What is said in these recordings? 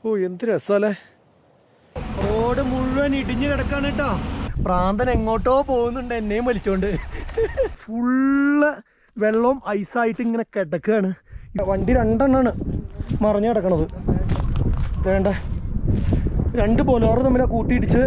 ഓ എന്ത് രസമല്ലേ. റോഡ് മുഴുവൻ ഇടിഞ്ഞു കിടക്കാണ് കേട്ടോ. പ്രാന്തൻ എങ്ങോട്ടോ പോകുന്നുണ്ട് എന്നെയും വലിച്ചോണ്ട്. ഫുള്ള് വെള്ളവും ഐസായിട്ട് ഇങ്ങനെ കിടക്കുകയാണ്. വണ്ടി രണ്ടെണ്ണാണ് മറിഞ്ഞു കിടക്കണത്. വേണ്ട, രണ്ട് ബൊലേറോ തമ്മിലാണ് കൂട്ടിയിടിച്ച്.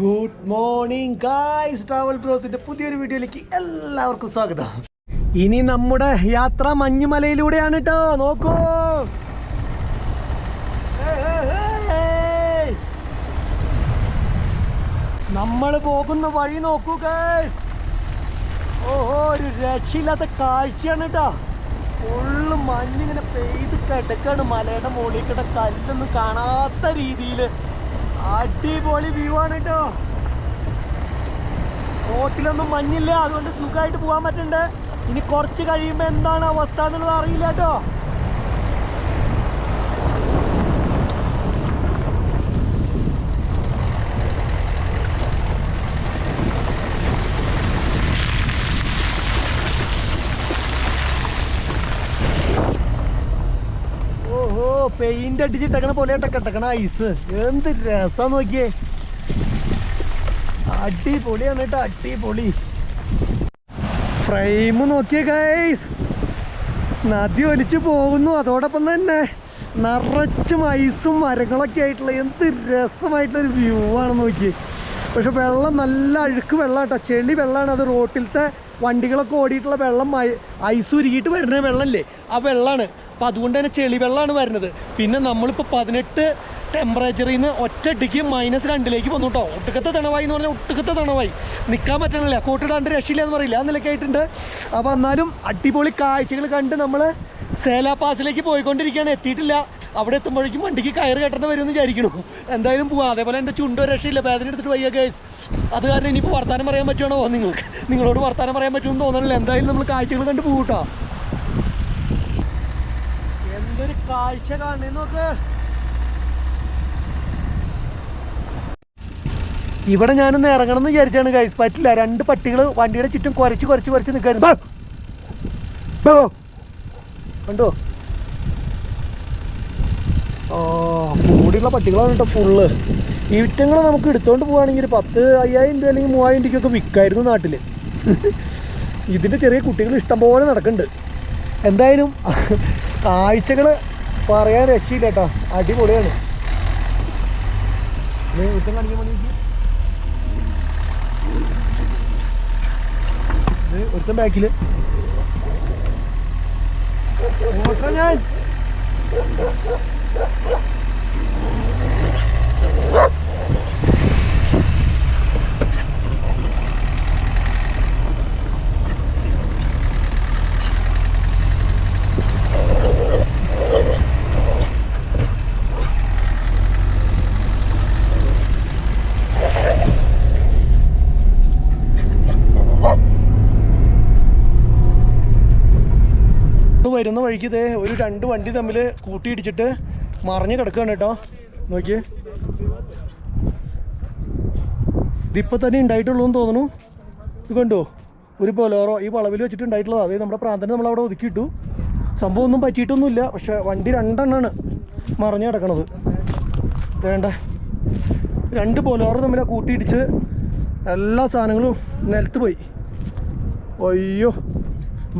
ഗുഡ് മോർണിംഗ് ഗായ്സ്, ട്രാവൽ ബ്രോസിന്റെ പുതിയൊരു വീഡിയോയിലേക്ക് എല്ലാവർക്കും സ്വാഗതം. ഇനി നമ്മുടെ യാത്ര മഞ്ഞുമലയിലൂടെയാണ് കേട്ടോ. നോക്കൂ, നമ്മൾ പോകുന്ന വഴി നോക്കൂ ഗായ്സ്. ഓഹോ, ഒരു രക്ഷയില്ലാത്ത കാഴ്ചയാണ് കേട്ടോ. ഫുള്ള് മഞ്ഞിങ്ങനെ പെയ്ത് കിടക്കാണ്. മലയുടെ മുകളിൽ കിട കല്ലൊന്നും കാണാത്ത രീതിയിൽ അടിപൊളി വ്യൂ ആണ് കേട്ടോ. റോട്ടിലൊന്നും മഞ്ഞില്ല, അതുകൊണ്ട് സുഖമായിട്ട് പോകാൻ പറ്റുന്നുണ്ട്. ഇനി കുറച്ച് കഴിയുമ്പോൾ എന്താണ് അവസ്ഥ എന്നുള്ളത് അറിയില്ല കേട്ടോ. ഓഹോ, പെയിന്റ് അടിച്ചിട്ടേക്കണ പോലെ കിടക്കണ ഐസ്. എന്ത് രസം നോക്കിയേ, അടിപൊളിയാണ് കേട്ടോ, അടിപൊളി. ഫ്രെയിം നോക്കിയേ ഗൈസ്, നദി ഒലിച്ചു പോകുന്നു. അതോടൊപ്പം തന്നെ നിറച്ചും ഐസും മരങ്ങളൊക്കെ ആയിട്ടുള്ള എന്ത് രസമായിട്ടുള്ളൊരു വ്യൂ ആണ് നോക്കിയേ. പക്ഷെ വെള്ളം നല്ല അഴുക്ക് വെള്ളം കേട്ടോ, ചെളി വെള്ളമാണ്. അത് റോട്ടിലത്തെ വണ്ടികളൊക്കെ ഓടിയിട്ടുള്ള വെള്ളം, ഐസ് ഉരുകിയിട്ട് വരുന്ന വെള്ളമല്ലേ, ആ വെള്ളമാണ്. അപ്പം അതുകൊണ്ട് തന്നെ ചെളി വെള്ളമാണ് വരുന്നത്. പിന്നെ നമ്മളിപ്പോൾ 18 ടെമ്പറേച്ചറിൽ നിന്ന് ഒറ്റടിക്ക് -2 വന്നു കേട്ടോ. ഒട്ടുക്കത്തെ തണവായി എന്ന് പറഞ്ഞാൽ ഒട്ടുക്കത്തെ തണവായി, നിൽക്കാൻ പറ്റണില്ല. കോട്ടിടാണ്ട് രക്ഷയില്ല എന്ന് പറയില്ല, ആ നിലയ്ക്കായിട്ടുണ്ട്. അപ്പോൾ എന്നാലും അടിപൊളി കാഴ്ചകൾ കണ്ട് നമ്മൾ സേലാ പാസിലേക്ക് പോയിക്കൊണ്ടിരിക്കുകയാണ്. എത്തിയിട്ടില്ല. അവിടെ എത്തുമ്പോഴേക്കും വണ്ടിക്ക് കയറ് കെട്ടേണ്ടി വരുമെന്ന് വിചാരിക്കണു. എന്തായാലും പോവാം. അതേപോലെ എൻ്റെ ചുണ്ടോ രക്ഷയില്ല, വേദന എടുത്തിട്ട് വയ്യ ഗൈസ്. അത് കാരണം ഇനിയിപ്പോൾ വർത്താനം പറയാൻ പറ്റുവാണോ നിങ്ങളോട് വർത്താനം പറയാൻ പറ്റുമെന്ന് തോന്നണില്ല. എന്തായാലും നമ്മൾ കാഴ്ചകൾ കണ്ട് പോകും കേട്ടോ. എന്തൊരു കാഴ്ച കാണുന്നേ നോക്ക്. ഇവിടെ ഞാനൊന്ന് ഇറങ്ങണം എന്ന് വിചാരിച്ചാണ് ഗൈസ്, പറ്റില്ല. 2 പട്ടികൾ വണ്ടിയുടെ ചുറ്റും കുരച്ച് നിൽക്കായിരുന്നു. കണ്ടോ, കൂടിയുള്ള പട്ടികളാണ് കേട്ടോ ഫുള്ള്. ഈറ്റങ്ങൾ നമുക്ക് എടുത്തുകൊണ്ട് പോവുകയാണെങ്കിൽ 10,000 രൂപ അല്ലെങ്കിൽ 3000 രൂപയ്ക്കൊക്കെ വിൽക്കായിരുന്നു നാട്ടിൽ. ഇതിൻ്റെ ചെറിയ കുട്ടികൾ ഇഷ്ടംപോലെ നടക്കുന്നുണ്ട്. എന്തായാലും കാഴ്ചകൾ പറയാൻ രക്ഷയില്ല കേട്ടോ, അടിപൊളിയാണ്. ഒരുത്തൻ ബാക്കിൽ ഓട്ടോ ഞാൻ വരുന്ന വഴിക്ക് ഇതേ ഒരു 2 വണ്ടി തമ്മിൽ കൂട്ടിയിടിച്ചിട്ട് മറിഞ്ഞ് കിടക്കുകയാണ് കേട്ടോ. നോക്കിയേ, ഇതിപ്പോൾ തന്നെ ഉണ്ടായിട്ടുള്ളൂ എന്ന് തോന്നുന്നു. ഇത് കണ്ടോ, ഒരു ബൊലേറോ ഈ വളവിൽ വെച്ചിട്ട് ഉണ്ടായിട്ടുള്ളത്. അതായത് നമ്മുടെ പ്രാന്തനെ നമ്മളവിടെ ഒതുക്കിയിട്ടു. സംഭവം ഒന്നും പറ്റിയിട്ടൊന്നുമില്ല. പക്ഷെ വണ്ടി 2 എണ്ണമാണ് മറിഞ്ഞ് കിടക്കണത്. വേണ്ട, 2 ബൊലേറോ തമ്മിലാണ് കൂട്ടിയിടിച്ച് എല്ലാ സാധനങ്ങളും നിലത്ത് പോയി. അയ്യോ,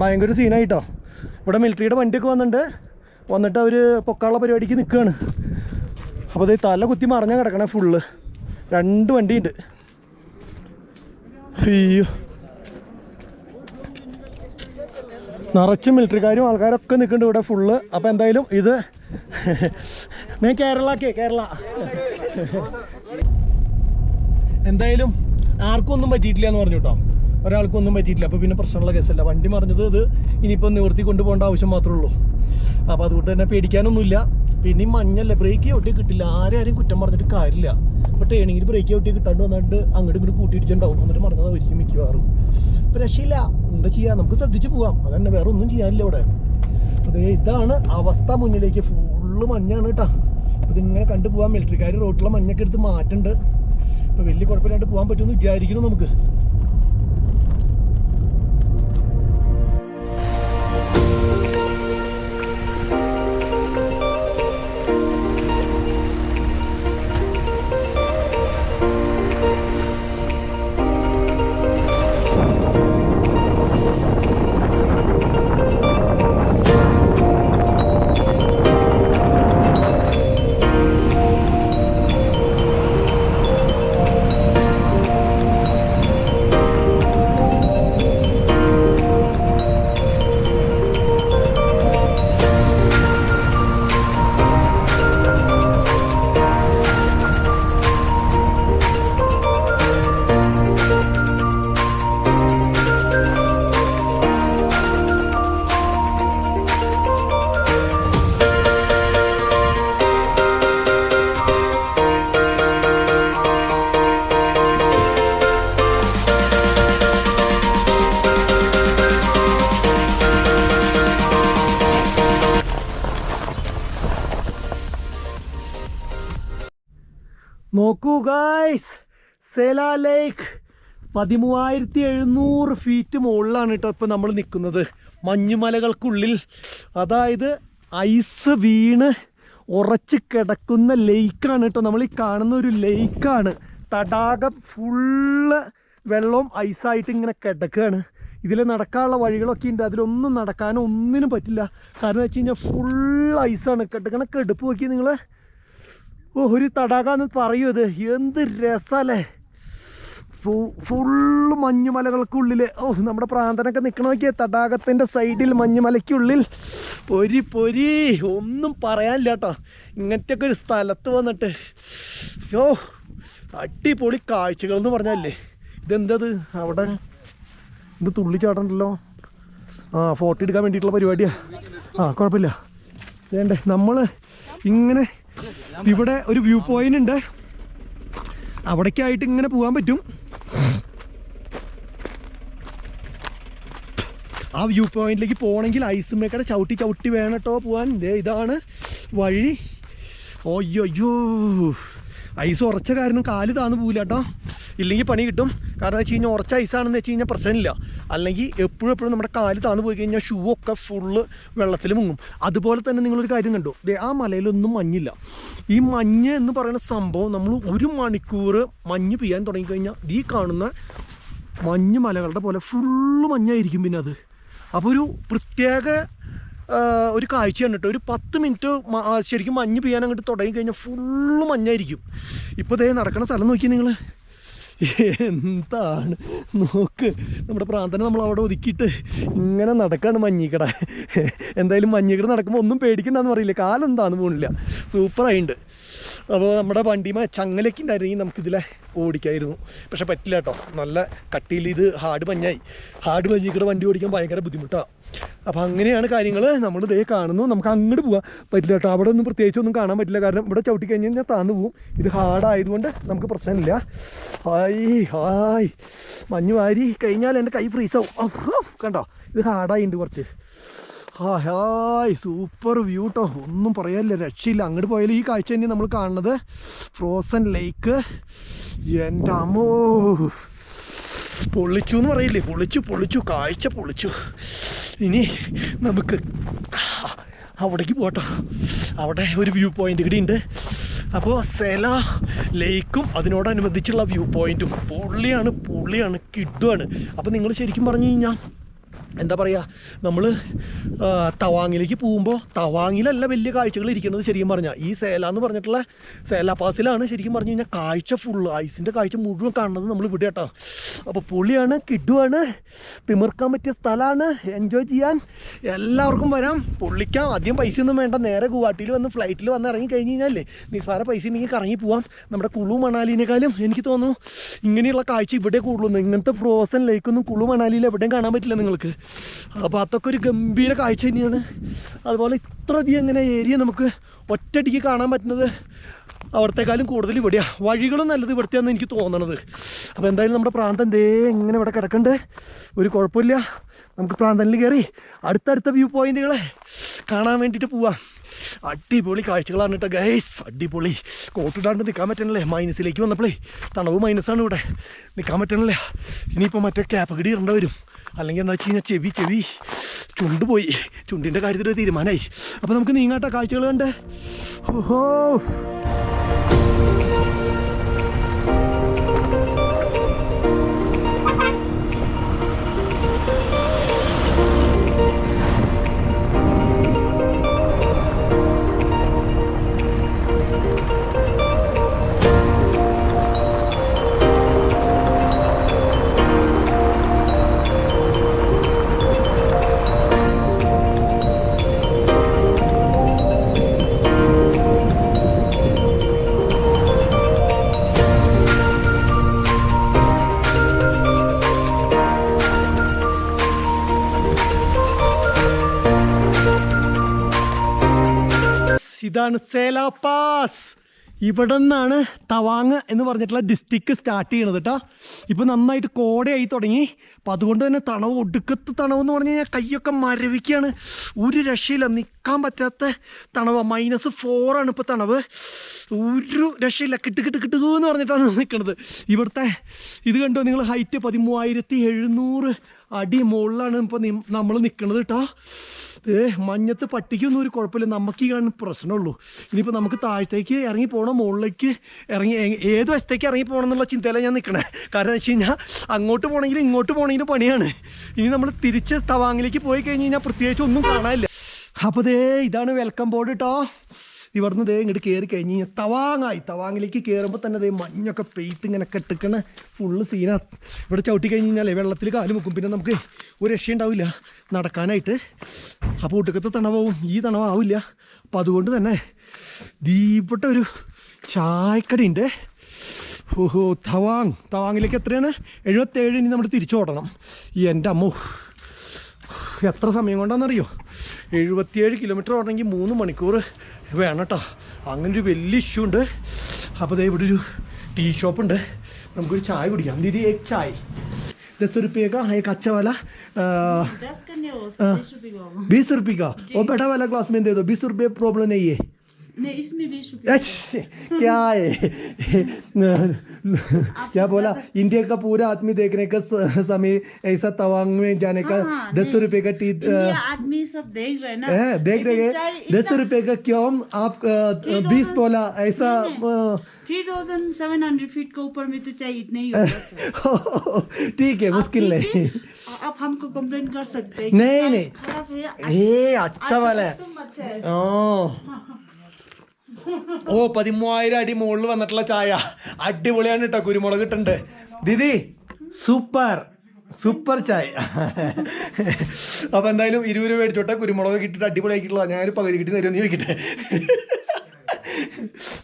ഭയങ്കര സീനായിട്ടോ. ഇവിടെ മിലിറ്ററിയുടെ വണ്ടിയൊക്കെ വന്നിട്ട് അവർ പൊക്കാനുള്ള പരിപാടിക്ക് നിൽക്കുകയാണ്. അപ്പോൾ അത് തല കുത്തി മറിഞ്ഞാൽ കിടക്കണേ ഫുള്ള്. 2 വണ്ടിയുണ്ട്. അയ്യോ, നിറച്ചും മിലിറ്ററിക്കാരും ആൾക്കാരൊക്കെ നിൽക്കുന്നുണ്ട് ഇവിടെ ഫുള്ള്. അപ്പോൾ എന്തായാലും ഇത് കേരള എന്തായാലും ആർക്കും ഒന്നും പറ്റിയിട്ടില്ല എന്ന് പറഞ്ഞു കേട്ടോ. ഒരാൾക്കൊന്നും പറ്റിയിട്ടില്ല. അപ്പോൾ പിന്നെ പ്രശ്നമുള്ള കേസല്ല. വണ്ടി മറിഞ്ഞത് ഇത് ഇനിയിപ്പോൾ നിവർത്തി കൊണ്ടുപോകേണ്ട ആവശ്യം മാത്രമേ ഉള്ളൂ. അപ്പോൾ അതുകൊണ്ട് തന്നെ പേടിക്കാനൊന്നുമില്ല. പിന്നെ ഈ മഞ്ഞല്ലേ, ബ്രേക്ക് ചവിട്ടി കിട്ടില്ല. ആരും കുറ്റം പറഞ്ഞിട്ട് കാര്യമില്ല. അപ്പോൾ ട്രെയിനിങ്ങിൽ ബ്രേക്ക് ചവിട്ടി കിട്ടാണ്ട് വന്നിട്ട് അങ്ങോട്ട് ഇങ്ങോട്ട് കൂട്ടിയിടിച്ചിട്ടുണ്ടാവും. എന്നിട്ട് മറന്നതായിരിക്കും മിക്കവാറും. ഇപ്പോൾ രക്ഷയില്ല, എന്താ ചെയ്യുക, നമുക്ക് ശ്രദ്ധിച്ച് പോവാം. അതന്നെ, വേറെ ഒന്നും ചെയ്യാനില്ല ഇവിടെ. അതെ, ഇതാണ് അവസ്ഥ. മുന്നിലേക്ക് ഫുള്ള് മഞ്ഞാണ് കേട്ടോ. അപ്പോൾ ഇതിങ്ങനെ കണ്ടുപോകാം. മിലിറ്ററിക്കാർ റോട്ടിലെ മഞ്ഞൊക്കെ എടുത്ത് മാറ്റുന്നുണ്ട്. ഇപ്പോൾ വലിയ കുഴപ്പമില്ലാണ്ട് പോകാൻ പറ്റുമെന്ന് വിചാരിക്കണം നമുക്ക്. നോക്കൂ ഗായ്സ്, സെല ലേക്ക് 13,700 ഫീറ്റ് മുകളിലാണ് കേട്ടോ ഇപ്പോൾ നമ്മൾ നിൽക്കുന്നത്. മഞ്ഞുമലകൾക്കുള്ളിൽ, അതായത് ഐസ് വീണ് ഉറച്ച് കിടക്കുന്ന ലേക്കാണ് കേട്ടോ. നമ്മൾ ഈ കാണുന്ന ഒരു ലേക്കാണ്. തടാകം ഫുള്ള് വെള്ളവും ഐസായിട്ട് ഇങ്ങനെ കിടക്കുകയാണ്. ഇതിൽ നടക്കാനുള്ള വഴികളൊക്കെ ഉണ്ട്. അതിലൊന്നും നടക്കാനോ ഒന്നിനും പറ്റില്ല. കാരണം വെച്ച് കഴിഞ്ഞാൽ ഫുൾ ഐസാണ്. കിടക്കണ കെടുപ്പ് നോക്കി നിങ്ങൾ. ഓ, ഒരു തടാകമെന്ന് പറയൂ. ഇത് എന്ത് രസമല്ലേ, ഫുള്ള് മഞ്ഞുമലകൾക്കുള്ളിൽ. ഓ, നമ്മുടെ പ്രാന്തനൊക്കെ നിൽക്കണ നോക്കിയാൽ തടാകത്തിൻ്റെ സൈഡിൽ മഞ്ഞുമലയ്ക്കുള്ളിൽ പൊരി ഒന്നും പറയാനില്ല കേട്ടോ. ഇങ്ങനത്തെയൊക്കെ ഒരു സ്ഥലത്ത് വന്നിട്ട് ഓ, അടിപൊളി കാഴ്ചകൾ എന്ന് പറഞ്ഞല്ലേ. ഇതെന്തത് അവിടെ ഇത് തുള്ളിച്ചാട്ടണ്ടല്ലോ. ഫോട്ടോ എടുക്കാൻ വേണ്ടിയിട്ടുള്ള പരിപാടിയാണ്. കുഴപ്പമില്ല. വേണ്ടേ, നമ്മൾ ഇങ്ങനെ ഇവിടെ ഒരു വ്യൂ പോയിന്റ് ഉണ്ട്. അവിടേക്കായിട്ട് ഇങ്ങനെ പോകാൻ പറ്റും. ആ വ്യൂ പോയിന്റിലേക്ക് പോകണമെങ്കിൽ ഐസുമേക്കടെ ചവിട്ടി വേണം കേട്ടോ പോകാൻ. ഇതാണ് വഴി. ഓയ്യോ, ഐസ് ഉറച്ച കാരണം കാല് താന്ന് പോകില്ല കേട്ടോ. ഇല്ലെങ്കിൽ പണി കിട്ടും. കാരണം വെച്ച് കഴിഞ്ഞാൽ ഉറച്ച ഐസാണെന്ന് വെച്ച് കഴിഞ്ഞാൽ പ്രശ്നമില്ല. അല്ലെങ്കിൽ എപ്പോഴും നമ്മുടെ കാല് താന്ന് പോയി കഴിഞ്ഞാൽ ഷൂ ഒക്കെ ഫുള്ള് വെള്ളത്തിൽ മുങ്ങും. അതുപോലെ തന്നെ നിങ്ങളൊരു കാര്യം കണ്ടോ, ആ മലയിലൊന്നും മഞ്ഞില്ല. ഈ മഞ്ഞ് എന്ന് പറയുന്ന സംഭവം നമ്മൾ 1 മണിക്കൂർ മഞ്ഞ് പെയ്യാൻ തുടങ്ങിക്കഴിഞ്ഞാൽ ഈ കാണുന്ന മഞ്ഞ് മലകളുടെ പോലെ ഫുള്ള് മഞ്ഞായിരിക്കും. പിന്നെ അത് അപ്പോൾ ഒരു പ്രത്യേക ഒരു കാഴ്ചയാണ് കേട്ടോ. ഒരു 10 മിനിറ്റ് ശരിക്കും മഞ്ഞ് പെയ്യാൻ അങ്ങോട്ട് തുടങ്ങിക്കഴിഞ്ഞാൽ ഫുള്ള് മഞ്ഞായിരിക്കും. ഇപ്പോൾ ദേ നടക്കുന്ന സ്ഥലം നോക്കി നിങ്ങൾ. എന്താണ് നോക്ക്, നമ്മുടെ പ്രാന്തനെ നമ്മൾ അവിടെ ഒതുക്കിയിട്ട് ഇങ്ങനെ നടക്കാണ് മഞ്ഞിക്കട. എന്തായാലും മഞ്ഞിക്കട നടക്കുമ്പോൾ ഒന്നും പേടിക്കണ്ടെന്ന് പറയില്ല. കാലെന്താന്ന് പോണില്ല, സൂപ്പറായിട്ടുണ്ട്. അപ്പോൾ നമ്മുടെ വണ്ടിമേ ചങ്ങലൊക്കെ ഉണ്ടായിരുന്നെങ്കിൽ നമുക്കിതിലെ ഓടിക്കായിരുന്നു. പക്ഷെ പറ്റില്ല കേട്ടോ, നല്ല കട്ടിയിൽ ഇത് ഹാർഡ് മഞ്ഞിക്കട വണ്ടി ഓടിക്കാൻ ഭയങ്കര ബുദ്ധിമുട്ടാണ്. അപ്പോൾ അങ്ങനെയാണ് കാര്യങ്ങൾ. നമ്മൾ ദേ കാണുന്നു, നമുക്ക് അങ്ങോട്ട് പോകാൻ പറ്റില്ല കേട്ടോ. അവിടെ ഒന്നും പ്രത്യേകിച്ചൊന്നും കാണാൻ പറ്റില്ല. കാരണം ഇവിടെ ചവിട്ടി കഴിഞ്ഞ് കഴിഞ്ഞാൽ താന്ന് പോവും. ഇത് ഹാർഡായതുകൊണ്ട് നമുക്ക് പ്രശ്നമില്ല. ഹായ് മഞ്ഞ് വാരി കഴിഞ്ഞാൽ എൻ്റെ കൈ ഫ്രീസാവും. കണ്ടോ, ഇത് ഹാർഡായിട്ടുണ്ട് കുറച്ച്. ഹായ് സൂപ്പർ വ്യൂ കേട്ടോ, ഒന്നും പറയാനില്ല, രക്ഷയില്ല. അങ്ങോട്ട് പോയാലും ഈ കാഴ്ച തന്നെ നമ്മൾ കാണുന്നത്. ഫ്രോസൺ ലേക്ക്. എൻ്റെ അമ്മോ, പൊള്ളിച്ചു എന്ന് പറയില്ലേ, പൊള്ളിച്ചു കാഴ്ച പൊള്ളിച്ചു. ഇനി നമുക്ക് അവിടേക്ക് പോട്ടോ. അവിടെ ഒരു വ്യൂ പോയിൻ്റ് കൂടി ഉണ്ട്. അപ്പോൾ സെല ലേക്കും അതിനോടനുബന്ധിച്ചുള്ള വ്യൂ പോയിൻറ്റും പൊള്ളിയാണ് കിഡുമാണ്. അപ്പോൾ നിങ്ങൾ ശരിക്കും പറഞ്ഞു കഴിഞ്ഞാൽ എന്താ പറയുക, നമ്മൾ തവാങ്ങിലേക്ക് പോകുമ്പോൾ തവാങ്ങിലല്ല വലിയ കാഴ്ചകൾ ഇരിക്കുന്നത്. ശരിക്കും പറഞ്ഞാൽ ഈ സേല എന്ന് പറഞ്ഞിട്ടുള്ള സേല പാസിലാണ് ശരിക്കും പറഞ്ഞു കഴിഞ്ഞാൽ കാഴ്ച ഫുള്ള്, ഐസിൻ്റെ കാഴ്ച മുഴുവൻ കാണുന്നത് നമ്മൾ ഇവിടെ കേട്ടോ. അപ്പോൾ പൊളിയാണ്, കിഡുവാണ്, തിമിർക്കാൻ പറ്റിയ സ്ഥലമാണ്, എൻജോയ് ചെയ്യാൻ എല്ലാവർക്കും വരാം, പൊള്ളിക്കാം. അധികം പൈസയൊന്നും വേണ്ട, നേരെ ഗുവാഹട്ടിയിൽ വന്ന് ഫ്ലൈറ്റിൽ വന്ന് ഇറങ്ങി കഴിഞ്ഞ് കഴിഞ്ഞാലേ നിസ്സാര പൈസ ഉണ്ടെങ്കിൽ കറങ്ങി പോവാം. നമ്മുടെ കുളു മണാലിനേക്കാളും എനിക്ക് തോന്നുന്നു ഇങ്ങനെയുള്ള കാഴ്ച ഇവിടെ കൂടുതലും. ഇങ്ങനത്തെ ഫ്രോസൺ ലേക്കൊന്നും കുളു മണാലിയിൽ എവിടെയും കാണാൻ പറ്റില്ല നിങ്ങൾക്ക്. അപ്പോൾ അതൊക്കെ ഒരു ഗംഭീര കാഴ്ച തന്നെയാണ്. അതുപോലെ ഇത്രയധികം ഇങ്ങനെ ഏരിയ നമുക്ക് ഒറ്റയടിക്ക് കാണാൻ പറ്റുന്നത് അവിടത്തെക്കാളും കൂടുതൽ ഇവിടെയാണ്. വഴികളും നല്ലത് ഇവിടുത്തെയാണെന്ന് എനിക്ക് തോന്നണത്. അപ്പോൾ എന്തായാലും നമ്മുടെ പ്രാന്തൻ ദേ ഇങ്ങനെ ഇവിടെ കിടക്കണ്ട്, ഒരു കുഴപ്പമില്ല. നമുക്ക് പ്രാന്തനിൽ കയറി അടുത്തടുത്ത വ്യൂ പോയിന്റുകളെ കാണാൻ വേണ്ടിയിട്ട് പോവാം. അടിപൊളി കാഴ്ചകളാണ് കേട്ടോ ഗൈസ്, അടിപൊളി. കോട്ടിടാണ്ട് നിൽക്കാൻ പറ്റണല്ലേ, മൈനസിലേക്ക് വന്നപ്പോഴേ തണവ് മൈനസാണ് ഇവിടെ, നിൽക്കാൻ പറ്റണില്ല. ഇനിയിപ്പോൾ മറ്റേ ക്യാപ്പകടി ഇടേണ്ടി വരും, അല്ലെങ്കിൽ എന്താ വെച്ച് കഴിഞ്ഞാൽ ചെവി ചുണ്ട് പോയി, ചുണ്ടിൻ്റെ കാര്യത്തിൽ തീരുമാനമായി. അപ്പോൾ നമുക്ക് നീങ്ങാട്ട കാഴ്ചകൾ കണ്ട്. ഓഹോ ഇതാണ് സേല പാസ്. ഇവിടെ നിന്നാണ് തവാങ് എന്ന് പറഞ്ഞിട്ടുള്ള ഡിസ്ട്രിക്ട് സ്റ്റാർട്ട് ചെയ്യണത് കേട്ടോ. ഇപ്പോൾ നന്നായിട്ട് കോടയായി തുടങ്ങി. അപ്പോൾ അതുകൊണ്ട് തന്നെ തണവ്, ഒടുക്കത്ത് തണവ് എന്ന് പറഞ്ഞു കഴിഞ്ഞാൽ കൈയൊക്കെ മരവിക്കുകയാണ്, ഒരു രക്ഷയില്ല, നിൽക്കാൻ പറ്റാത്ത തണവ്. -4 ഇപ്പോൾ തണവ്, ഒരു രക്ഷയില്ല, കിട്ടുന്ന് പറഞ്ഞിട്ടാണ് നിൽക്കുന്നത്. ഇവിടുത്തെ ഇത് കണ്ടോ നിങ്ങൾ, ഹൈറ്റ് 13,700 അടി മുകളിലാണ് ഇപ്പോൾ നമ്മൾ നിൽക്കുന്നത് കേട്ടോ. മഞ്ഞത്ത് പട്ടിക്കൊന്നും ഒരു കുഴപ്പമില്ല, നമുക്ക് ഈ കാണുന്ന പ്രശ്നമുള്ളൂ. ഇനിയിപ്പോൾ നമുക്ക് താഴത്തേക്ക് ഇറങ്ങി പോകണം, മുകളിലേക്ക് ഇറങ്ങി ഏത് വശത്തേക്ക് ഇറങ്ങി പോകണം എന്നുള്ള ചിന്തയിലാണ് ഞാൻ നിൽക്കണേ. കാരണം എന്ന് വെച്ച് കഴിഞ്ഞാൽ അങ്ങോട്ട് പോകണമെങ്കിലും ഇങ്ങോട്ട് പോകണമെങ്കിലും പണിയാണ്. ഇനി നമ്മൾ തിരിച്ച് തവാങ്ങിലേക്ക് പോയി കഴിഞ്ഞ് കഴിഞ്ഞാൽ പ്രത്യേകിച്ച് ഒന്നും കാണാനില്ല. അപ്പോൾ ഇതാണ് വെൽക്കം ബോർഡ് കേട്ടോ. ഇവിടുന്ന് ഇങ്ങോട്ട് കയറി കഴിഞ്ഞ് കഴിഞ്ഞാൽ തവാങ്ങായി. തവാങ്ങിലേക്ക് കയറുമ്പോൾ തന്നെ മഞ്ഞൊക്കെ പെയ്ത്ത് ഇങ്ങനെ കെട്ടിക്കണ ഫുള്ള് സീനാ. ഇവിടെ ചവിട്ടി കഴിഞ്ഞ് കഴിഞ്ഞാൽ വെള്ളത്തിൽ കാല് മുക്കും, പിന്നെ നമുക്ക് ഒരു രക്ഷയുണ്ടാവില്ല നടക്കാനായിട്ട്. അപ്പോൾ ഒട്ടുക്കത്തെ തണവാവും, ഈ തണവാവില്ല. അപ്പോൾ അതുകൊണ്ട് തന്നെ ഇവിടെ ഒരു ചായക്കടയുണ്ട്. ഓഹോ, തവാങ്ങിലേക്ക് എത്രയാണ്? 77. ഇനി നമ്മൾ തിരിച്ചോടണം. എൻ്റെ അമ്മോ, എത്ര സമയം കൊണ്ടാണെന്നറിയോ? 77 കിലോമീറ്റർ ഓടണമെങ്കിൽ 3 മണിക്കൂർ വേണം കേട്ടോ. അങ്ങനൊരു വലിയ ഇഷ്യൂ ഉണ്ട്. അപ്പോൾ ഇവിടെ ഒരു ടീ ഷോപ്പ് ഉണ്ട്, നമുക്കൊരു ചായ കുടിക്കാം. ദീദി एक चाय 10 रुपये का, एक अच्छा वाला 20 रुपये का, और बड़ा वाला ग्लास में दे दो. 20 रुपये प्रॉब्लम नहीं है. नहीं, इसमें 20 रुपये. अच्छा, क्या है क्या बोला? इंडिया का पूरा आदमी देखने का समय ऐसा तवांग में जाने का. 10 रुपये का टी आदमी सब देख रहे ना, देख रहे हैं. 10 रुपये का क्यों आप 20 बोला ऐसा? 3700 फीट के ऊपर में तो चाय इतना ही होगा. ठीक है, मुश्किल नहीं. आप हमको कंप्लेन कर सकते हैं. नहीं खराब है. ये अच्छा वाला है. तुम अच्छा है. ഓ 13,000 അടി മുകളിൽ വന്നിട്ടുള്ള ചായ അടിപൊളിയാണ് കേട്ടോ. കുരുമുളക് ഇട്ടുണ്ട് ദീദി, സൂപ്പർ ചായ. അപ്പോൾ എന്തായാലും 20 രൂപ മേടിച്ചോട്ടെ. കുരുമുളക് കിട്ടിയിട്ട് അടിപൊളിയാക്കിയിട്ടുള്ള ഞാനൊരു പകുതി കിട്ടി തരുമെന്ന് ചോദിക്കട്ടെ.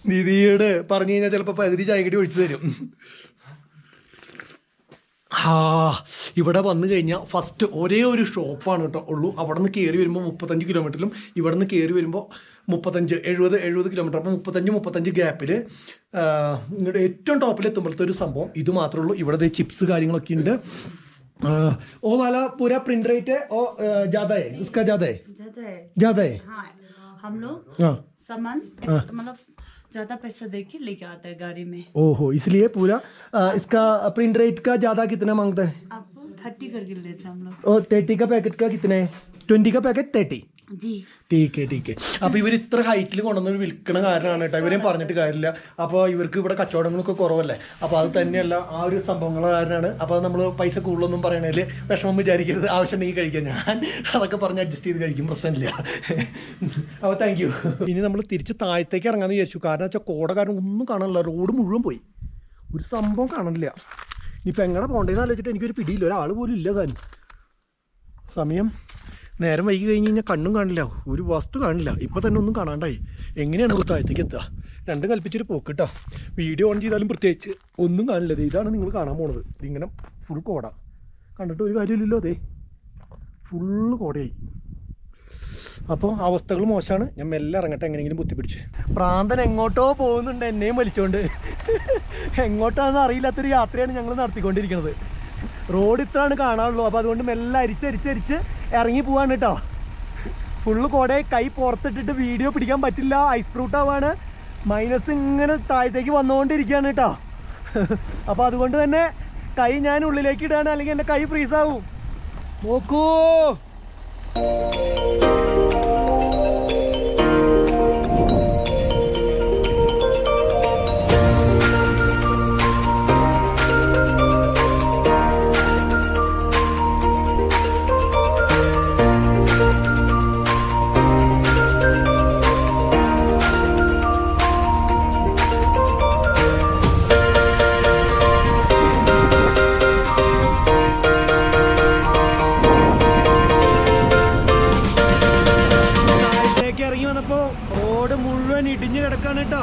ദീദിയോട് പറഞ്ഞു കഴിഞ്ഞാൽ ചിലപ്പോൾ പകുതി ചായ കിട്ടി ഒഴിച്ചു തരും. ഇവിടെ വന്നു കഴിഞ്ഞാൽ ഫസ്റ്റ് ഒരേ ഒരു ഷോപ്പാണ് കേട്ടോ ഉള്ളൂ. അവിടെ നിന്ന് കയറി വരുമ്പോൾ 35 കിലോമീറ്ററിലും ഇവിടെ നിന്ന് കയറി വരുമ്പോൾ 70 കിലോമീറ്റർ. അപ്പോൾ 35 ഗ്യാപ്പിൽ ഇങ്ങോട്ട് ഏറ്റവും ടോപ്പിൽ എത്തുമ്പോഴത്തെ ഒരു സംഭവം ഇത് മാത്രമേ ഉള്ളൂ. ഇവിടെ ചിപ്സ് കാര്യങ്ങളൊക്കെ ഉണ്ട്. ओ वाला पूरा प्रिंट रेट है और ज्यादा है, उसका ज्यादा है. हाँ, हम लोग सामान मतलब ज्यादा पैसा देके लेके आता है गाड़ी में. ओहो, इसलिए पूरा इसका प्रिंट रेट का ज्यादा कितना मांगता है? आपको 30 करके लेते हैं हम लोग. और 30 का पैकेट का कितना है? 20 का पैकेट 30. जी ടീക്കെ അപ്പോൾ ഇവർ ഇത്ര ഹൈറ്റിൽ കൊണ്ടുവന്ന് വിൽക്കണ കാരണമാണ് കേട്ടോ. ഇവരെയും പറഞ്ഞിട്ട് കാര്യമില്ല. അപ്പോൾ ഇവർക്ക് ഇവിടെ കച്ചവടങ്ങളൊക്കെ കുറവല്ലേ. അപ്പോൾ അത് തന്നെയല്ല ആ ഒരു സംഭവങ്ങൾ കാരണമാണ്. അപ്പോൾ നമ്മൾ പൈസ കൂടുതലൊന്നും പറയണതിൽ വിഷമം വിചാരിക്കരുത്. ആവശ്യമുണ്ടെങ്കിൽ കഴിക്കാം. ഞാൻ അതൊക്കെ പറഞ്ഞ് അഡ്ജസ്റ്റ് ചെയ്ത് കഴിക്കും, പ്രശ്നമില്ല. അപ്പോൾ താങ്ക് യു. ഇനി നമ്മൾ തിരിച്ച് താഴത്തേക്ക് ഇറങ്ങാമെന്ന് വിചാരിച്ചു. കാരണം വെച്ചാൽ കോട കാരണം ഒന്നും കാണാനില്ല. റോഡ് മുഴുവൻ പോയി, ഒരു സംഭവം കാണാനില്ല. ഇനിയിപ്പോൾ എങ്ങനെ പോകേണ്ടതെന്ന് ആലോചിച്ചിട്ട് എനിക്കൊരു പിടിയില്ല. ഒരാൾ പോലും ഇല്ല താനും. സമയം നേരം വൈകി കഴിഞ്ഞ് കഴിഞ്ഞാൽ കണ്ണും കാണില്ല, ഒരു വസ്തു കാണില്ല. ഇപ്പം തന്നെ ഒന്നും കാണാണ്ടായി. എങ്ങനെയാണ് ഇവിടെ താഴത്തേക്ക് എത്തുക? രണ്ടും കൽപ്പിച്ചൊരു പോക്ക് കേട്ടോ. വീഡിയോ ഓൺ ചെയ്താലും പ്രത്യേകിച്ച് ഒന്നും കാണില്ല. ഇതാണ് നിങ്ങൾ കാണാൻ പോണത്. ഇതിങ്ങനെ ഫുൾ കോട കണ്ടിട്ട് ഒരു കാര്യമില്ലല്ലോ. അതെ, ഫുള്ള് കോടയായി. അപ്പോൾ അവസ്ഥകൾ മോശമാണ്. ഞാൻ മെല്ലെ ഇറങ്ങട്ടെ, എങ്ങനെയെങ്കിലും ബുദ്ധിപ്പിടിച്ച്. പ്രാന്തൻ എങ്ങോട്ടോ പോകുന്നുണ്ട്, എന്നെയും വലിച്ചുകൊണ്ട്. എങ്ങോട്ടാണെന്ന് അറിയില്ലാത്തൊരു യാത്രയാണ് ഞങ്ങൾ നടത്തിക്കൊണ്ടിരിക്കുന്നത്. റോഡ് ഇത്രയാണ് കാണാനുള്ളൂ. അപ്പോൾ അതുകൊണ്ട് മെല്ലെ അരിച്ചരിച്ചരിച്ച് ഇറങ്ങി പോവാണ് കേട്ടോ. ഫുള്ള് കോടയെ കൈ പുറത്തിട്ടിട്ട് വീഡിയോ പിടിക്കാൻ പറ്റില്ല. Ice fruit ആവാണ്. മൈനസ് ഇങ്ങനെ താഴത്തേക്ക് വന്നുകൊണ്ടിരിക്കുകയാണ് കേട്ടോ. അപ്പോൾ അതുകൊണ്ട് തന്നെ കൈ ഞാൻ ഉള്ളിലേക്ക് ഇടാണ്, അല്ലെങ്കിൽ എൻ്റെ കൈ ഫ്രീസാവും. നോക്കൂ, റോഡ് മുഴുവൻ ഇടിഞ്ഞു കിടക്കാണ് കേട്ടോ.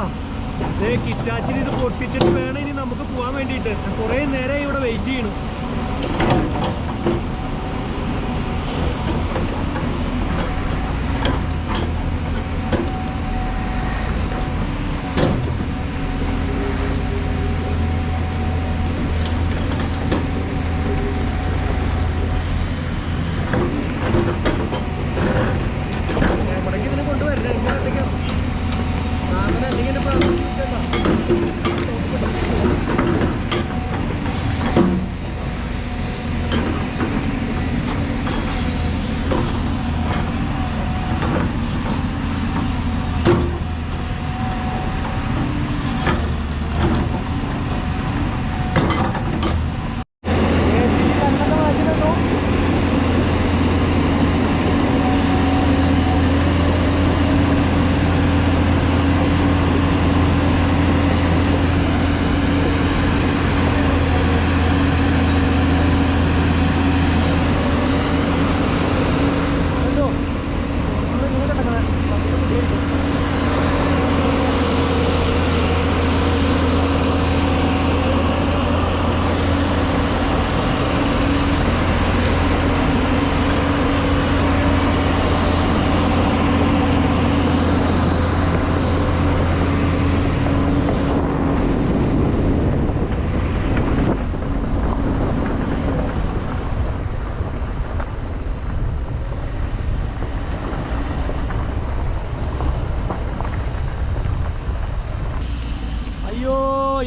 അതേ കിറ്റാച്ചിന് ഇത് പൊട്ടിച്ചിട്ട് വേണം ഇനി നമുക്ക് പോകാൻ വേണ്ടിയിട്ട്. കുറേ നേരം ഇവിടെ വെയിറ്റ് ചെയ്യണു.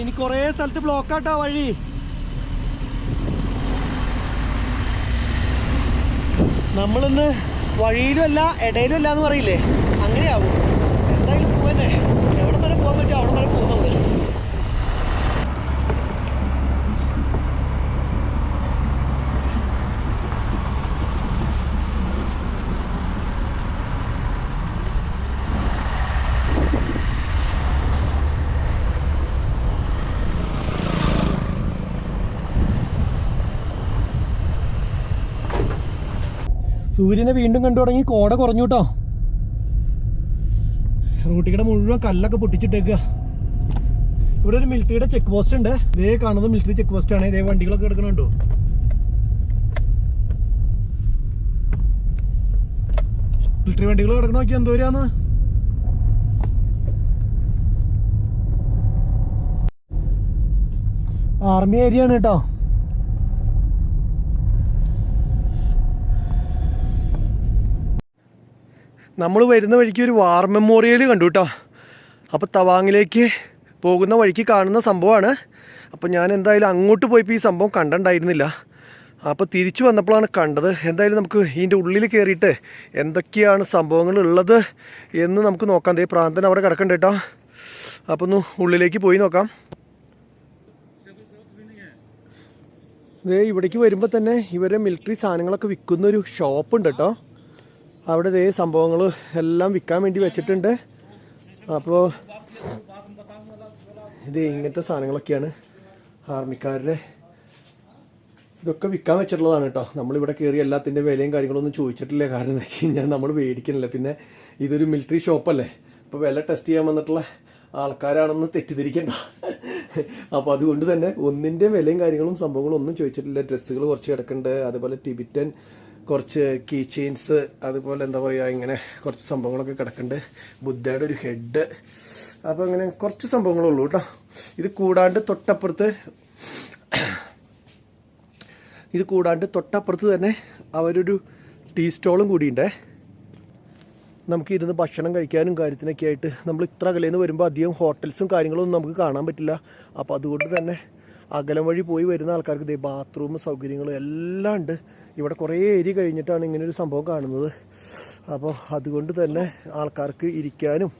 ഇനി കുറേ സ്ഥലത്ത് ബ്ലോക്കാട്ടാ വഴി. നമ്മളിന്ന് വഴിയിലും അല്ല ഇടയിലും അല്ല എന്ന് പറയില്ലേ, അങ്ങനെയാവും. എന്തായാലും പോവന്നെ, എവിടെ വരെ പോകാൻ പറ്റുമോ അവിടെ വരെ പോകും നമ്മള്. സൂര്യനെ വീണ്ടും കണ്ടു തുടങ്ങി. കോട കുറഞ്ഞു കേട്ടോ. റൂട്ടിക്കടെ മുഴുവൻ കല്ലൊക്കെ പൊട്ടിച്ചിട്ടേക്കുക. ഇവിടെ ഒരു മിലിറ്ററിയുടെ ചെക്ക് പോസ്റ്റ് ഉണ്ട്. ഇതേ കാണുന്നത് മിലിറ്ററി ചെക്ക് പോസ്റ്റ് ആണ്. ഇതേ വണ്ടികളൊക്കെ കിടക്കണുണ്ടോ. മിലിറ്ററി വണ്ടികൾ കിടക്കണ നോക്കി എന്തോരാന്ന്. ആർമി ഏരിയ ആണ് കേട്ടോ. നമ്മൾ വരുന്ന വഴിക്ക് ഒരു വാർ മെമ്മോറിയൽ കണ്ടു കേട്ടോ. അപ്പോൾ തവാങ്ങിലേക്ക് പോകുന്ന വഴിക്ക് കാണുന്ന സംഭവമാണ്. അപ്പോൾ ഞാൻ എന്തായാലും അങ്ങോട്ട് പോയപ്പോൾ ഈ സംഭവം കണ്ടിട്ടുണ്ടായിരുന്നില്ല. അപ്പോൾ തിരിച്ചു വന്നപ്പോഴാണ് കണ്ടത്. എന്തായാലും നമുക്ക് ഇതിൻ്റെ ഉള്ളിൽ കയറിയിട്ട് എന്തൊക്കെയാണ് സംഭവങ്ങൾ ഉള്ളത് എന്ന് നമുക്ക് നോക്കാം. ദേ പ്രാന്തൻ അവിടെ കിടക്കണ്ട കേട്ടോ. അപ്പോൾ ഒന്ന് ഉള്ളിലേക്ക് പോയി നോക്കാം. ദേ ഇവിടേക്ക് വരുമ്പോൾ തന്നെ ഇവരെ മിലിറ്ററി സാധനങ്ങളൊക്കെ വിൽക്കുന്നൊരു ഷോപ്പുണ്ട് കേട്ടോ. അവിടെ ദേ സംഭവങ്ങൾ എല്ലാം വിൽക്കാൻ വേണ്ടി വെച്ചിട്ടുണ്ട്. അപ്പോൾ ഇത് ഇങ്ങനത്തെ സാധനങ്ങളൊക്കെയാണ് ആർമിക്കാരുടെ. ഇതൊക്കെ വിൽക്കാൻ വെച്ചിട്ടുള്ളതാണ് കേട്ടോ. നമ്മളിവിടെ കയറി എല്ലാത്തിൻ്റെ വിലയും കാര്യങ്ങളൊന്നും ചോദിച്ചിട്ടില്ല. കാരണം എന്താ വെച്ച് കഴിഞ്ഞാൽ നമ്മൾ മേടിക്കണില്ല. പിന്നെ ഇതൊരു മിലിറ്ററി ഷോപ്പല്ലേ, അപ്പോൾ വില ടെസ്റ്റ് ചെയ്യാൻ വന്നിട്ടുള്ള ആൾക്കാരാണെന്ന് തെറ്റിദ്ധരിക്കണ്ട. അപ്പോൾ അതുകൊണ്ട് തന്നെ ഒന്നിൻ്റെ വിലയും കാര്യങ്ങളും സംഭവങ്ങളും ഒന്നും ചോദിച്ചിട്ടില്ല. ഡ്രസ്സുകൾ കുറച്ച് കിടക്കുന്നുണ്ട്, അതുപോലെ ടിബറ്റൻ കുറച്ച് കീ ചെയിൻസ്, അതുപോലെ എന്താ പറയുക ഇങ്ങനെ കുറച്ച് സംഭവങ്ങളൊക്കെ കിടക്കുന്നുണ്ട്. ബുദ്ധയുടെ ഒരു ഹെഡ്, അപ്പോൾ അങ്ങനെ കുറച്ച് സംഭവങ്ങളുള്ളൂ കേട്ടോ. ഇത് കൂടാണ്ട് തൊട്ടപ്പുറത്ത് തന്നെ അവരൊരു ടീ സ്റ്റോളും കൂടിയുണ്ടേ. നമുക്ക് ഇരുന്ന് ഭക്ഷണം കഴിക്കാനും കാര്യത്തിനൊക്കെ ആയിട്ട്. നമ്മൾ ഇത്ര അകലെ നിന്ന് വരുമ്പോൾ അധികം ഹോട്ടൽസും കാര്യങ്ങളൊന്നും നമുക്ക് കാണാൻ പറ്റില്ല. അപ്പോൾ അതുകൊണ്ട് തന്നെ അകലം വഴി പോയി വരുന്ന ആൾക്കാർക്ക് ഇതേ ബാത്റൂം സൗകര്യങ്ങളും എല്ലാം ഉണ്ട്. ഇവിടെ കുറേ ഏരിയ കഴിഞ്ഞിട്ടാണ് ഇങ്ങനൊരു സംഭവം കാണുന്നത്. അപ്പോൾ അതുകൊണ്ട് തന്നെ ആൾക്കാർക്ക് ഇരിക്കാനും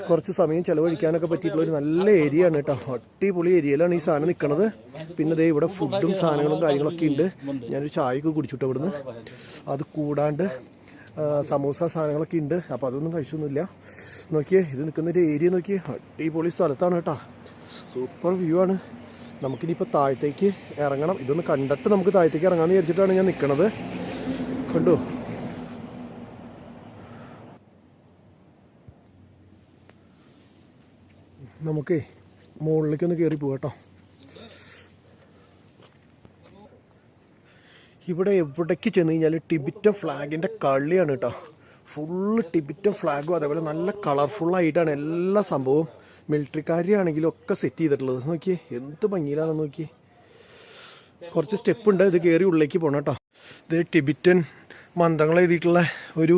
കുറച്ച് സമയം ചിലവഴിക്കാനൊക്കെ പറ്റിയിട്ടുള്ള ഒരു നല്ല ഏരിയ ആണ് കേട്ടോ. അടിപൊളി ഏരിയയിലാണ് ഈ സാധനം നിൽക്കുന്നത്. പിന്നെ ദേ ഇവിടെ ഫുഡും സാധനങ്ങളും കാര്യങ്ങളൊക്കെ ഉണ്ട്. ഞാനൊരു ചായയൊക്കെ കുടിച്ചിട്ട് ഇവിടുന്ന്. അത് കൂടാണ്ട് സമൂസ സാധനങ്ങളൊക്കെ ഉണ്ട്. അപ്പോൾ അതൊന്നും കഴിച്ചൊന്നുമില്ല. നോക്കിയേ, ഇത് നിൽക്കുന്ന ഒരു ഏരിയ നോക്കിയേ, അടിപൊളി സ്ഥലത്താണ് കേട്ടോ. സൂപ്പർ വ്യൂ ആണ്. നമുക്കിനിപ്പോൾ താഴത്തേക്ക് ഇറങ്ങണം. ഇതൊന്ന് കണ്ടിട്ട് നമുക്ക് താഴത്തേക്ക് ഇറങ്ങാമെന്ന് വിചാരിച്ചിട്ടാണ് ഞാൻ നിൽക്കണത്. കണ്ടോ, നമുക്കേ മുകളിലേക്കൊന്ന് കയറി പോകാം കേട്ടോ. ഇവിടെ എവിടേക്ക് ചെന്ന് കഴിഞ്ഞാൽ ടിബറ്റൻ ഫ്ലാഗിൻ്റെ കളിയാണ് കേട്ടോ. ഫുള്ള് ടിബറ്റൻ ഫ്ലാഗും അതേപോലെ നല്ല കളർഫുള്ളായിട്ടാണ് എല്ലാ സംഭവവും. മിലിറ്ററിക്കാരെയാണെങ്കിലും ഒക്കെ സെറ്റ് ചെയ്തിട്ടുള്ളത്. നോക്കിയേ എന്ത് ഭംഗിയിലാണെന്ന് നോക്കി. കുറച്ച് സ്റ്റെപ്പ് ഉണ്ട്, ഇത് കയറി ഉള്ളിലേക്ക് പോകണം കേട്ടോ. ഇത് ടിബറ്റൻ മന്ത്രങ്ങൾ എഴുതിയിട്ടുള്ള ഒരു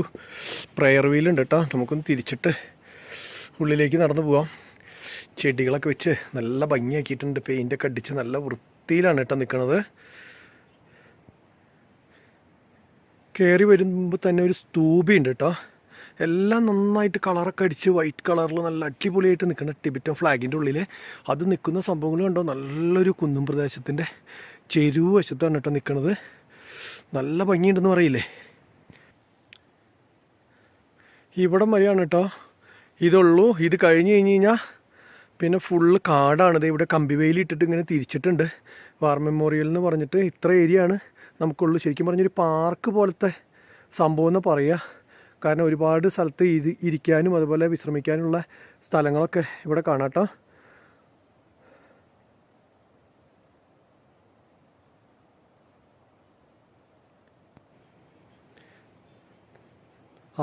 പ്രെയർ വീലുണ്ട് കേട്ടോ. നമുക്കൊന്ന് തിരിച്ചിട്ട് ഉള്ളിലേക്ക് നടന്നു പോവാം. ചെടികളൊക്കെ വെച്ച് നല്ല ഭംഗിയാക്കിയിട്ടുണ്ട്. പെയിൻ്റൊക്കെ അടിച്ച് നല്ല വൃത്തിയിലാണ് കേട്ടോ നിൽക്കുന്നത്. കയറി വരുമ്പോൾ തന്നെ ഒരു സ്തൂപയുണ്ട് കേട്ടോ. എല്ലാം നന്നായിട്ട് കളറൊക്കെ അടിച്ച് വൈറ്റ് കളറിൽ നല്ല അടിപൊളിയായിട്ട് നിൽക്കുന്ന ടിബറ്റൻ ഫ്ലാഗിൻ്റെ ഉള്ളിൽ അത് നിൽക്കുന്ന സംഭവങ്ങൾ കണ്ടോ. നല്ലൊരു കുന്നും പ്രദേശത്തിൻ്റെ ചെരുവ് വശത്താണ് കേട്ടോ നിൽക്കുന്നത്. നല്ല ഭംഗിയുണ്ടെന്ന് പറയില്ലേ. ഇവിടം വരെയാണ് കേട്ടോ ഇതുള്ളൂ. ഇത് കഴിഞ്ഞ് കഴിഞ്ഞാൽ പിന്നെ ഫുള്ള് കാടാണിത്. ഇവിടെ കമ്പിവേലി ഇട്ടിട്ട് ഇങ്ങനെ തിരിച്ചിട്ടുണ്ട്. വാർ മെമ്മോറിയൽ എന്ന് പറഞ്ഞിട്ട് ഇത്ര ഏരിയ ആണ് നമുക്കുള്ളൂ. ശരിക്കും പറഞ്ഞൊരു പാർക്ക് പോലത്തെ സംഭവം എന്ന് പറയുക. കാരണം ഒരുപാട് സ്ഥലത്ത് ഇരിക്കാനും അതുപോലെ വിശ്രമിക്കാനുള്ള സ്ഥലങ്ങളൊക്കെ ഇവിടെ കാണാം കേട്ടോ.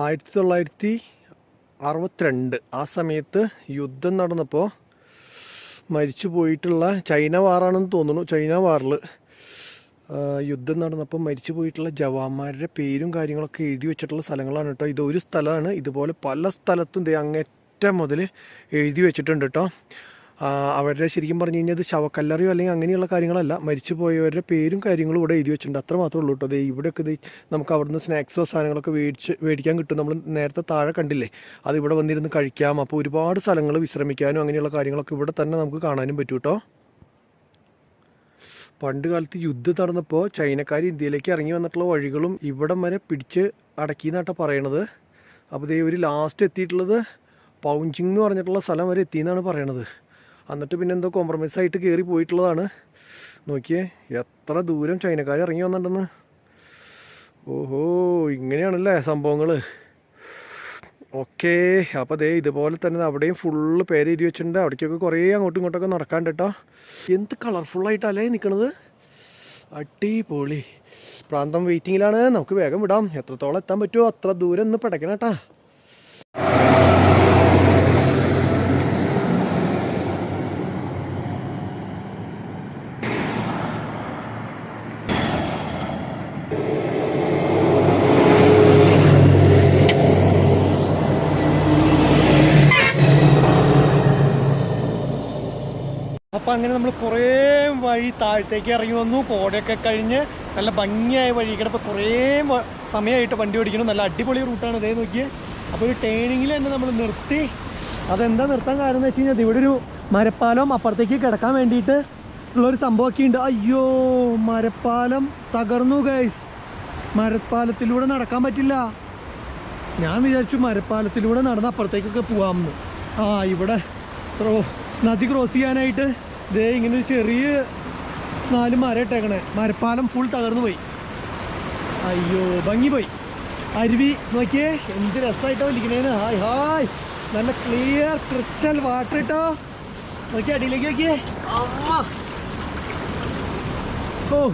ആയിരത്തി 1962 ആ സമയത്ത് യുദ്ധം നടന്നപ്പോൾ മരിച്ചു പോയിട്ടുള്ള ചൈന വാറാണെന്ന് തോന്നുന്നു. ചൈന വാറിൽ യുദ്ധം നടന്നപ്പോൾ മരിച്ചു പോയിട്ടുള്ള ജവാന്മാരുടെ പേരും കാര്യങ്ങളൊക്കെ എഴുതി വെച്ചിട്ടുള്ള സ്ഥലങ്ങളാണ് കേട്ടോ. ഇതൊരു സ്ഥലമാണ്. ഇതുപോലെ പല സ്ഥലത്തും അങ്ങേറ്റം മുതൽ എഴുതി വെച്ചിട്ടുണ്ട് കേട്ടോ. അവരുടെ ശരിക്കും പറഞ്ഞു കഴിഞ്ഞാൽ ഇത് ശവക്കല്ലറിയോ അല്ലെങ്കിൽ അങ്ങനെയുള്ള കാര്യങ്ങളല്ല. മരിച്ചു പോയവരുടെ പേരും കാര്യങ്ങളും ഇവിടെ എഴുതി വെച്ചിട്ടുണ്ട്. അത്ര മാത്രമേ ഉള്ളൂ കേട്ടോ. അത് ഇവിടെയൊക്കെ നമുക്ക് അവിടുന്ന് സ്നാക്സോ സാധനങ്ങളൊക്കെ മേടിക്കാൻ കിട്ടും. നമ്മൾ നേരത്തെ താഴെ കണ്ടില്ലേ, അത് ഇവിടെ വന്നിരുന്ന് കഴിക്കാം. അപ്പോൾ ഒരുപാട് സ്ഥലങ്ങൾ വിശ്രമിക്കാനും അങ്ങനെയുള്ള കാര്യങ്ങളൊക്കെ ഇവിടെ തന്നെ നമുക്ക് കാണാനും പറ്റും കേട്ടോ. പണ്ട് കാലത്ത് യുദ്ധം നടന്നപ്പോൾ ചൈനക്കാർ ഇന്ത്യയിലേക്ക് ഇറങ്ങി വന്നിട്ടുള്ള വഴികളും ഇവിടം വരെ പിടിച്ച് അടക്കിയെന്നാട്ടോ പറയണത്. അപ്പോൾ ദേ ഒരു ലാസ്റ്റ് എത്തിയിട്ടുള്ളത് പൗഞ്ചിങ് എന്ന് പറഞ്ഞിട്ടുള്ള സ്ഥലം വരെ എത്തിയെന്നാണ് പറയണത്. എന്നിട്ട് പിന്നെ എന്തോ കോംപ്രമൈസ് ആയിട്ട് കയറി പോയിട്ടുള്ളതാണ്. നോക്കിയേ എത്ര ദൂരം ചൈനക്കാർ ഇറങ്ങി വന്നിട്ടുണ്ടെന്ന്. ഓഹോ, ഇങ്ങനെയാണല്ലേ സംഭവങ്ങൾ. ഓക്കെ, അപ്പോൾ ദേ ഇതുപോലെ തന്നെ അവിടെയും ഫുള്ള് പേര് എഴുതി വെച്ചിട്ടുണ്ട്. അവിടേക്കൊക്കെ കുറേ അങ്ങോട്ടും ഇങ്ങോട്ടൊക്കെ നടക്കാണ്ട് കേട്ടോ. എന്ത് കളർഫുള്ളായിട്ടല്ലേ നിൽക്കണത്. അടിപൊളി. പ്രാന്തം വെയിറ്റിങ്ങിലാണ്. നമുക്ക് വേഗം വിടാം. എത്രത്തോളം എത്താൻ പറ്റുമോ അത്ര ദൂരം ഒന്ന് പിടയ്ക്കണം കേട്ടാ. അപ്പോൾ അങ്ങനെ നമ്മൾ കുറേ വഴി താഴത്തേക്ക് ഇറങ്ങി വന്നു. കോടയൊക്കെ കഴിഞ്ഞ് നല്ല ഭംഗിയായ വഴി. ഇവിടെ ഇപ്പോൾ കുറേ സമയമായിട്ട് വണ്ടി ഓടിക്കണം. നല്ല അടിപൊളി റൂട്ടാണ് ഇതേ നോക്കിയേ. അപ്പോൾ ഒരു ടേണിങ്ങിൽ തന്നെ നമ്മൾ നിർത്തി. അതെന്താ നിർത്താൻ കാരണം എന്ന് വെച്ച് കഴിഞ്ഞാൽ ഇവിടെ ഒരു മരപ്പാലം അപ്പുറത്തേക്ക് കിടക്കാൻ വേണ്ടിയിട്ട് ഉള്ളൊരു സംഭവമൊക്കെ ഉണ്ട്. അയ്യോ, മരപ്പാലം തകർന്നു ഗൈസ്. മരപ്പാലത്തിലൂടെ നടക്കാൻ പറ്റില്ല. ഞാൻ വിചാരിച്ചു മരപ്പാലത്തിലൂടെ നടന്ന് അപ്പുറത്തേക്കൊക്കെ പോകാമെന്ന്. ഇവിടെ നദി ക്രോസ് ചെയ്യാനായിട്ട് ദേ ഇങ്ങനെ ഒരു ചെറിയ 4 മരം ഇട്ടേക്കണേ. മരപ്പാലം ഫുൾ തകർന്നു പോയി. അയ്യോ, ഭംഗി പോയി. അരുവി നോക്കിയേ, എന്ത് രസമായിട്ടോ വലിക്കണേന്ന്. ഹായ് ഹായ്, നല്ല ക്ലിയർ ക്രിസ്റ്റൽ വാട്ടർ ഇട്ടോ. നോക്കിയേ, അടിയിലേക്ക് നോക്കിയേ. അമ്മ,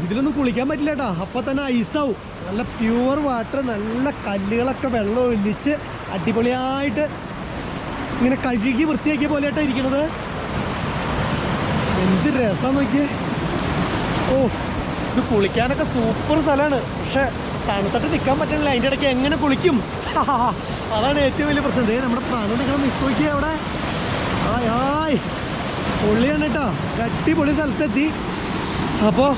ഇതിലൊന്നും കുളിക്കാൻ പറ്റില്ല കേട്ടോ, അപ്പം തന്നെ ഐസാവും. നല്ല പ്യുവർ വാട്ടർ, നല്ല കല്ലുകളൊക്കെ വെള്ളം ഒലിച്ച് അടിപൊളിയായിട്ട് ഇങ്ങനെ കഴുകി വൃത്തിയാക്കിയ പോലെ ആയിട്ടാണ് ഇരിക്കണത്. എന്ത് രസം നോക്കിയേ. ഇത് കുളിക്കാനൊക്കെ സൂപ്പർ സ്ഥലമാണ്. പക്ഷെ തണുത്തിട്ട് നിൽക്കാൻ പറ്റണില്ല. അതിൻ്റെ ഇടയ്ക്ക് എങ്ങനെ കുളിക്കും? അതാണ് ഏറ്റവും വലിയ പ്രശ്നം. നമ്മുടെ പ്രാണം നിൽക്കണം. നിൽക്കിയ അവിടെ ഹായ് പൊള്ളിയാണ് കേട്ടോ. അടിപൊളി സ്ഥലത്തെത്തി. അപ്പോൾ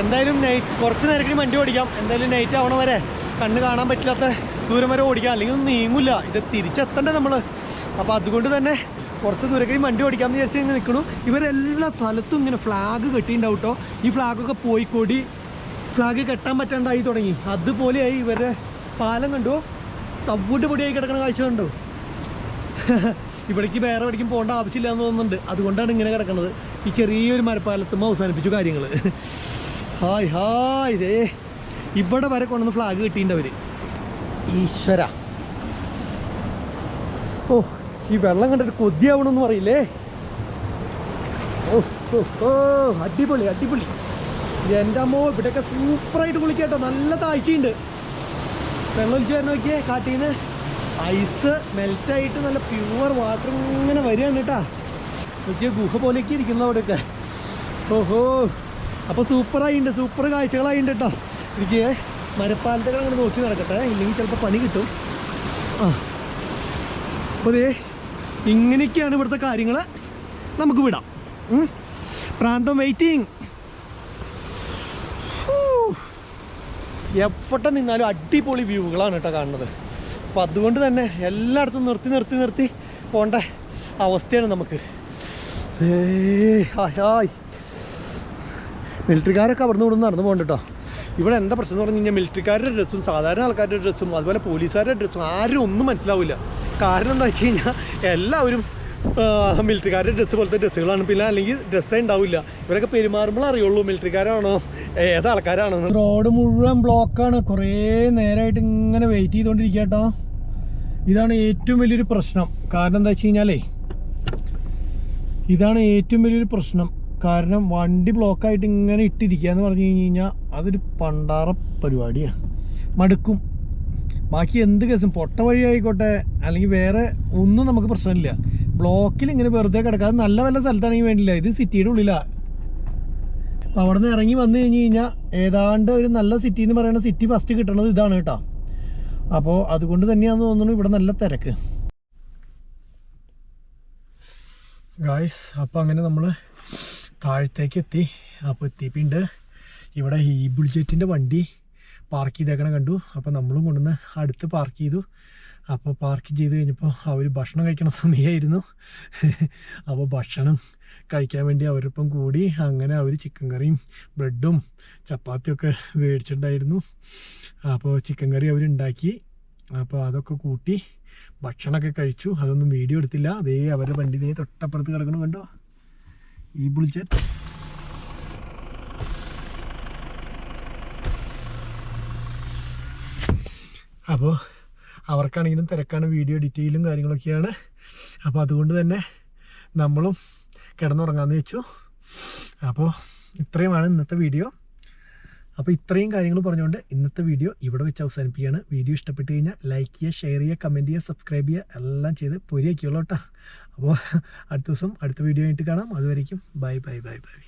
എന്തായാലും കുറച്ച് നേരത്തിന് വണ്ടി ഓടിക്കാം. എന്തായാലും നൈറ്റ് ആവണ വരെ കണ്ണ് കാണാൻ പറ്റില്ലാത്ത ദൂരം വരെ ഓടിക്കാം, അല്ലെങ്കിൽ ഒന്നും നീങ്ങില്ല. ഇത് തിരിച്ചെത്തണ്ടേ നമ്മൾ. അപ്പോൾ അതുകൊണ്ട് തന്നെ കുറച്ച് ദൂരേക്ക് വണ്ടി ഓടിക്കാമെന്ന് വിചാരിച്ച് ഇങ്ങനെ നിൽക്കണു. ഇവരെല്ലാ സ്ഥലത്തും ഇങ്ങനെ ഫ്ലാഗ് കെട്ടിയിട്ടുണ്ടാവും കേട്ടോ. ഈ ഫ്ലാഗൊക്കെ പോയി കൊടി ഫ്ലാഗ് കെട്ടാൻ പറ്റാണ്ടായി തുടങ്ങി. അതുപോലെയായി ഇവരുടെ പാലം. കണ്ടു, തവ്വിട്ട് പൊടിയായി കിടക്കണ കാഴ്ച കണ്ടു. ഇവിടേക്ക് വേറെ എവിടേക്കും പോകേണ്ട ആവശ്യമില്ല എന്ന് തോന്നുന്നുണ്ട്. അതുകൊണ്ടാണ് ഇങ്ങനെ കിടക്കുന്നത്. ഈ ചെറിയൊരു മരപ്പാലത്തുമ്പോൾ അവസാനിപ്പിച്ചു കാര്യങ്ങൾ. ഹായ് ഹായ്, ഇതേ ഇവിടെ വരെ കൊണ്ടുവന്ന് ഫ്ലാഗ് കിട്ടിയിട്ടുണ്ടവർ. ഈശ്വര, ഈ വെള്ളം കണ്ടിട്ട് കൊതിയാവണമെന്ന് പറയില്ലേ. അടിപൊളി അടിപൊളി. എൻ്റെ അമ്മോ, ഇവിടെയൊക്കെ സൂപ്പറായിട്ട് കുളിക്കാട്ടോ. നല്ല താഴ്ചയുണ്ട്. വെള്ളം ഒലിച്ച് വരണം നോക്കിയേ. കാട്ടിൽ നിന്ന് ഐസ് മെൽറ്റായിട്ട് നല്ല പ്യുവർ വാട്ടർ ഇങ്ങനെ വരികയാണ് കേട്ടാ. നോക്കിയ ഗുഹ പോലെയൊക്കെ ഇരിക്കുന്നു അവിടെയൊക്കെ. അപ്പോൾ സൂപ്പറായിട്ടുണ്ട്, സൂപ്പർ കാഴ്ചകളായിട്ടുണ്ട് കേട്ടോ. എനിക്ക് മരപ്പാലത്തുകൾ അങ്ങനെ നോക്കി നടക്കട്ടെ, ഇല്ലെങ്കിൽ ചിലപ്പോൾ പണി കിട്ടും. അപ്പോൾ ഇങ്ങനെയൊക്കെയാണ് ഇവിടുത്തെ കാര്യങ്ങൾ. നമുക്ക് വിടാം. പ്രാന്തം വെയിറ്റിംഗ്. എവിടെ നിന്നാലും അടിപൊളി വ്യൂകളാണ് കേട്ടോ കാണുന്നത്. അപ്പോൾ അതുകൊണ്ട് തന്നെ എല്ലായിടത്തും നിർത്തി നിർത്തി നിർത്തി പോകേണ്ട അവസ്ഥയാണ് നമുക്ക്. ഹായ്, മിലിറ്ററിക്കാരൊക്കെ അവിടെ നിന്ന് നടന്നു പോകണ്ട കേട്ടോ. ഇവിടെ എന്താ പ്രശ്നം എന്ന് പറഞ്ഞു കഴിഞ്ഞാൽ മിലിറ്ററിക്കാരുടെ ഡ്രസ്സും സാധാരണ ആൾക്കാരുടെ ഡ്രസ്സും അതുപോലെ പോലീസുകാരുടെ ഡ്രസ്സും ആരും ഒന്നും മനസ്സിലാവില്ല. കാരണം എന്താ വെച്ച് കഴിഞ്ഞാൽ എല്ലാവരും മിലിറ്ററിക്കാരുടെ ഡ്രസ്സ് പോലത്തെ ഡ്രസ്സുകളാണ്. പിന്നെ അല്ലെങ്കിൽ ഡ്രസ്സേ ഉണ്ടാവില്ല. ഇവരൊക്കെ പെരുമാറുമ്പോൾ അറിയുള്ളൂ മിലിറ്ററിക്കാരാണോ ഏതാൾക്കാരാണോ. റോഡ് മുഴുവൻ ബ്ലോക്കാണ്. കുറേ നേരമായിട്ട് ഇങ്ങനെ വെയിറ്റ് ചെയ്തുകൊണ്ടിരിക്കുക കേട്ടോ. ഇതാണ് ഏറ്റവും വലിയൊരു പ്രശ്നം. കാരണം എന്താ വെച്ച് കഴിഞ്ഞാലേ, ഇതാണ് ഏറ്റവും വലിയൊരു പ്രശ്നം. കാരണം വണ്ടി ബ്ലോക്കായിട്ട് ഇങ്ങനെ ഇട്ടിരിക്കുക എന്ന് പറഞ്ഞു കഴിഞ്ഞാൽ അതൊരു പണ്ടാറ പരിപാടിയാണ്. മടുക്കും. ബാക്കി എന്ത് കേസും പൊട്ട വഴി ആയിക്കോട്ടെ അല്ലെങ്കിൽ വേറെ ഒന്നും നമുക്ക് പ്രശ്നമില്ല. ബ്ലോക്കിൽ ഇങ്ങനെ വെറുതെ കിടക്കാതെ നല്ല വല്ല സ്ഥലത്താണെങ്കിൽ വേണ്ടില്ല. ഇത് സിറ്റിയുടെ ഉള്ളിലാണ്. അപ്പം അവിടെ നിന്ന് ഇറങ്ങി വന്നു കഴിഞ്ഞ് കഴിഞ്ഞാൽ ഏതാണ്ട് ഒരു നല്ല സിറ്റി എന്ന് പറയുന്ന സിറ്റി ഫസ്റ്റ് കിട്ടണത് ഇതാണ് കേട്ടോ. അപ്പോൾ അതുകൊണ്ട് തന്നെയാണെന്ന് തോന്നുന്നു ഇവിടെ നല്ല തിരക്ക്. ഗായ്സ്, അപ്പോൾ അങ്ങനെ നമ്മൾ താഴത്തേക്ക് എത്തി. അപ്പോൾ എത്തിയിട്ടുണ്ട്. ഇവിടെ ഈ ബുൾജെറ്റിൻ്റെ വണ്ടി പാർക്ക് ചെയ്തേക്കണ കണ്ടു. അപ്പോൾ നമ്മളും കൊണ്ടുവന്ന് അടുത്ത് പാർക്ക് ചെയ്തു. അപ്പോൾ പാർക്ക് ചെയ്ത് കഴിഞ്ഞപ്പോൾ അവർ ഭക്ഷണം കഴിക്കണ സമയമായിരുന്നു. അപ്പോൾ ഭക്ഷണം കഴിക്കാൻ വേണ്ടി അവരൊപ്പം കൂടി. അങ്ങനെ അവർ ചിക്കൻ കറിയും ബ്രെഡും ചപ്പാത്തിയൊക്കെ മേടിച്ചിട്ടുണ്ടായിരുന്നു. അപ്പോൾ ചിക്കൻ കറി അവരുണ്ടാക്കി. അപ്പോൾ അതൊക്കെ കൂട്ടി ഭക്ഷണമൊക്കെ കഴിച്ചു. അതൊന്നും വീഡിയോ എടുത്തില്ല. അതേ അവരുടെ വണ്ടി ഇതേ തൊട്ടപ്പുറത്ത് കിടക്കണം കണ്ടോ, ഈ ബുൾജെറ്റ്. അപ്പോൾ അവർക്കാണെങ്കിലും തിരക്കാണ്, വീഡിയോ എഡിറ്റിങ്ങിലും കാര്യങ്ങളൊക്കെയാണ്. അപ്പോൾ അതുകൊണ്ട് തന്നെ നമ്മളും കിടന്നുറങ്ങാമെന്ന് വെച്ചു. അപ്പോൾ ഇത്രയുമാണ് ഇന്നത്തെ വീഡിയോ. അപ്പോൾ ഇത്രയും കാര്യങ്ങൾ പറഞ്ഞുകൊണ്ട് ഇന്നത്തെ വീഡിയോ ഇവിടെ വെച്ച് അവസാനിപ്പിക്കുകയാണ്. വീഡിയോ ഇഷ്ടപ്പെട്ട് കഴിഞ്ഞാൽ ലൈക്ക് ചെയ്യുക, ഷെയർ ചെയ്യുക, കമൻറ്റ് ചെയ്യുക, സബ്സ്ക്രൈബ് ചെയ്യുക, എല്ലാം ചെയ്ത് പൊരിയാക്കിയുള്ളൂ കേട്ടോ. അപ്പോൾ അടുത്ത ദിവസം അടുത്ത വീഡിയോ ആയിട്ട് കാണാം. അതുവരേക്കും ബൈ ബൈ ബൈ ബൈ.